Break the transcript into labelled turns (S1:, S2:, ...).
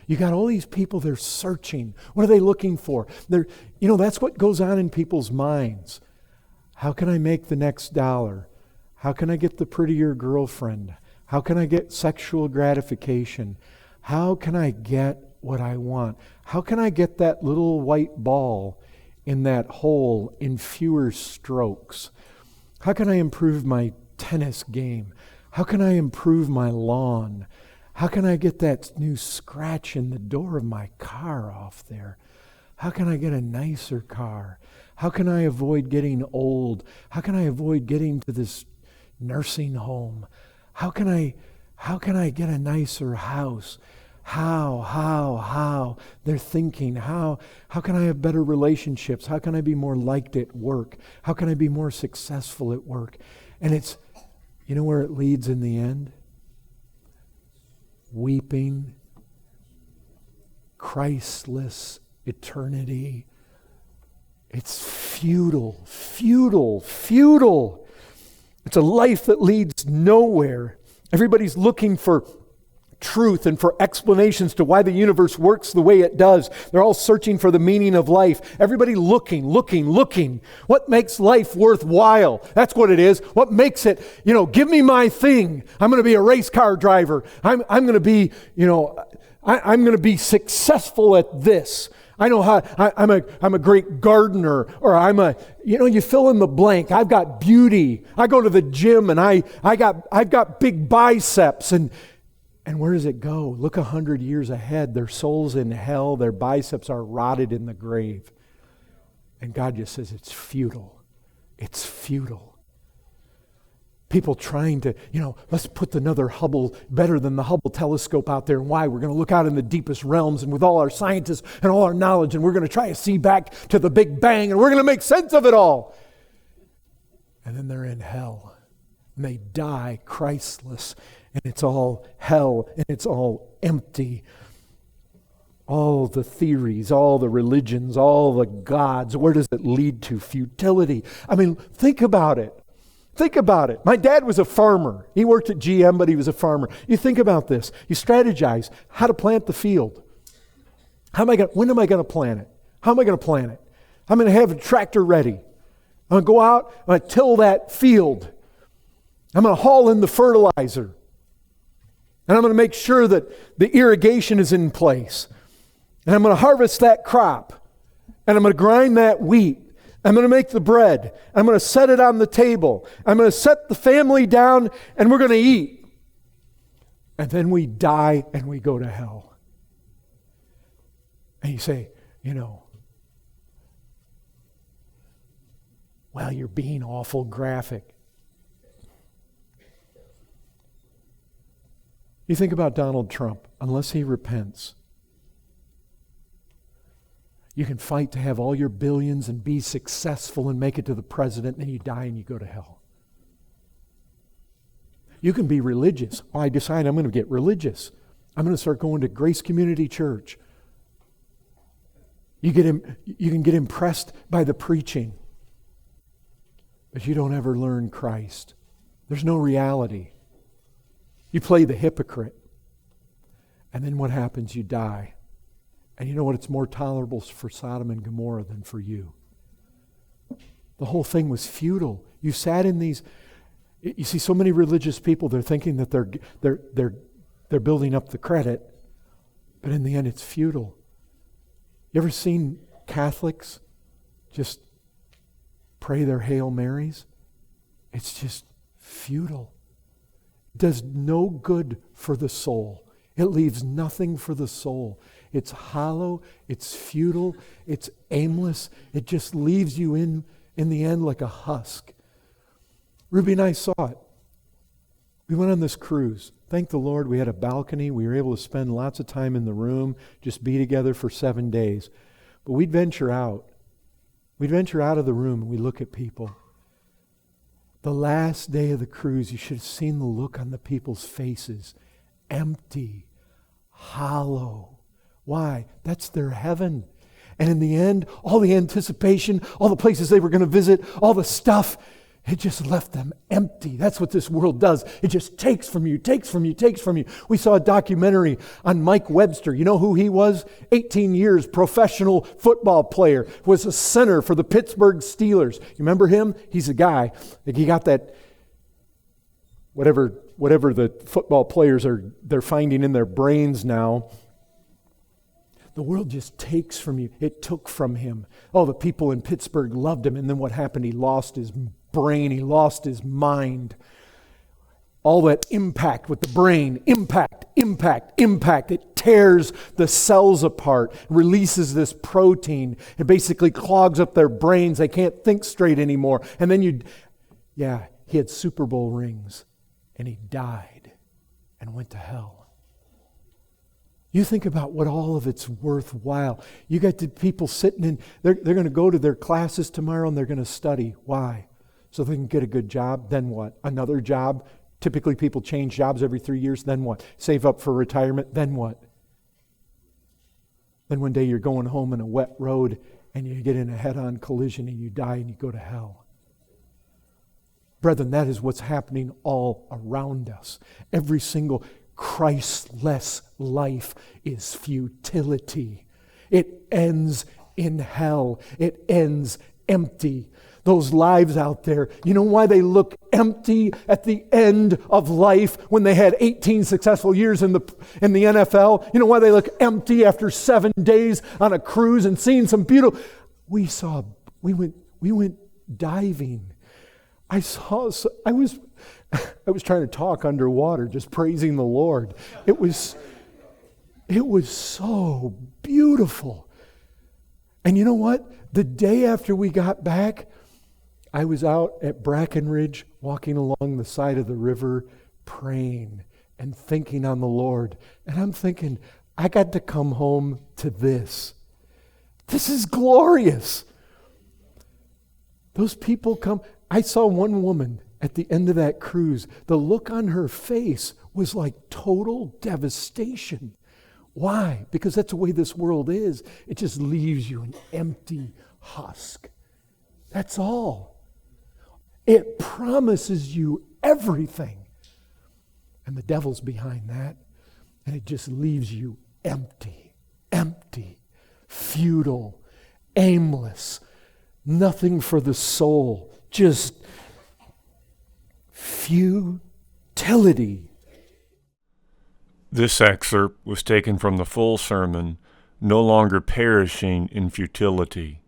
S1: You got all these people, they're searching. What are they looking for? That's what goes on in people's minds. How can I make the next dollar? How can I get the prettier girlfriend? How can I get sexual gratification? How can I get what I want? How can I get that little white ball in that hole in fewer strokes? How can I improve my tennis game? How can I improve my lawn? How can I get that new scratch in the door of my car off there? How can I get a nicer car? How can I avoid getting old? How can I avoid getting to this nursing home? How can I get a nicer house? How? They're thinking, how can I have better relationships? How can I be more liked at work? How can I be more successful at work? And it's, you know where it leads in the end? Weeping, Christless eternity. It's futile. It's a life that leads nowhere. Everybody's looking for truth and for explanations to why the universe works the way it does. They're all searching for the meaning of life. Everybody looking. What makes life worthwhile? That's what it is. What makes it, give me my thing. I'm going to be a race car driver. I'm going to be, I'm going to be successful at this. I know how, I'm a great gardener, or you fill in the blank. I've got beauty. I go to the gym and I've got big biceps. And where does it go? Look 100 years ahead. Their soul's in hell. Their biceps are rotted in the grave. And God just says it's futile. It's futile. People trying to, let's put another Hubble, better than the Hubble telescope out there. And why? We're going to look out in the deepest realms and with all our scientists and all our knowledge, and we're going to try to see back to the Big Bang, and we're going to make sense of it all. And then they're in hell. And they die Christless. And it's all hell, and it's all empty. All the theories, all the religions, all the gods, where does it lead to? Futility. I mean, think about it. My dad was a farmer. He worked at GM, but he was a farmer. You think about this. You strategize how to plant the field. When am I going to plant it? How am I going to plant it? I'm going to have a tractor ready. I'm going to go out, I'm going to till that field. I'm going to haul in the fertilizer. And I'm going to make sure that the irrigation is in place. And I'm going to harvest that crop. And I'm going to grind that wheat. I'm going to make the bread. I'm going to set it on the table. I'm going to set the family down, and we're going to eat. And then we die and we go to hell. And you say, well, you're being awful graphic. You think about Donald Trump, unless he repents. You can fight to have all your billions and be successful and make it to the president, and then you die and you go to hell. You can be religious. I decide I'm going to get religious. I'm going to start going to Grace Community Church. You can get impressed by the preaching, but you don't ever learn Christ. There's no reality. You play the hypocrite. And then what happens? You die. And you know what? It's more tolerable for Sodom and Gomorrah than for you. The whole thing was futile. You sat in these. You see, so many religious people. They're thinking that they're building up the credit, but in the end, it's futile. You ever seen Catholics just pray their Hail Marys? It's just futile. It does no good for the soul. It leaves nothing for the soul. It's hollow, it's futile, it's aimless. It just leaves you in the end like a husk. Ruby and I saw it. We went on this cruise. Thank the Lord we had a balcony. We were able to spend lots of time in the room, just be together for 7 days. But we'd venture out. We'd venture out of the room and we look at people. The last day of the cruise, you should have seen the look on the people's faces. Empty, hollow. Why? That's their heaven. And in the end, all the anticipation, all the places they were going to visit, all the stuff, It just left them empty. That's what this world does. It just takes from you, takes from you, takes from you. We saw a documentary on Mike Webster. You know who he was? 18 years, professional football player. Was a center for the Pittsburgh Steelers. You remember him? He's a guy. Like he got that, whatever the football players they're finding in their brains now. The world just takes from you. It took from him. Oh, the people in Pittsburgh loved him. And then what happened? He lost his brain. He lost his mind. All that impact with the brain. Impact. It tears the cells apart. Releases this protein. It basically clogs up their brains. They can't think straight anymore. And then he had Super Bowl rings. And he died and went to hell. You think about what all of it's worthwhile. You got the people sitting in, they're going to go to their classes tomorrow and they're going to study. Why? So they can get a good job. Then what? Another job. Typically people change jobs every 3 years. Then what? Save up for retirement. Then what? Then one day you're going home in a wet road and you get in a head-on collision and you die and you go to hell. Brethren, that is what's happening all around us. Every single Christless life is futility. It ends in hell. It ends empty. Those lives out there, you know why they look empty at the end of life when they had 18 successful years in the NFL? You know why they look empty after 7 days on a cruise and seeing some beautiful... We went diving. I was trying to talk underwater, just praising the Lord. It was so beautiful. And you know what? The day after we got back, I was out at Brackenridge, walking along the side of the river, praying and thinking on the Lord. And I'm thinking, I got to come home to this. This is glorious. Those people come. I saw one woman at the end of that cruise. The look on her face was like total devastation. Why? Because that's the way this world is. It just leaves you an empty husk. That's all. It promises you everything. And the devil's behind that. And it just leaves you empty, futile, aimless, nothing for the soul. Just futility.
S2: This excerpt was taken from the full sermon, No Longer Perishing in Futility.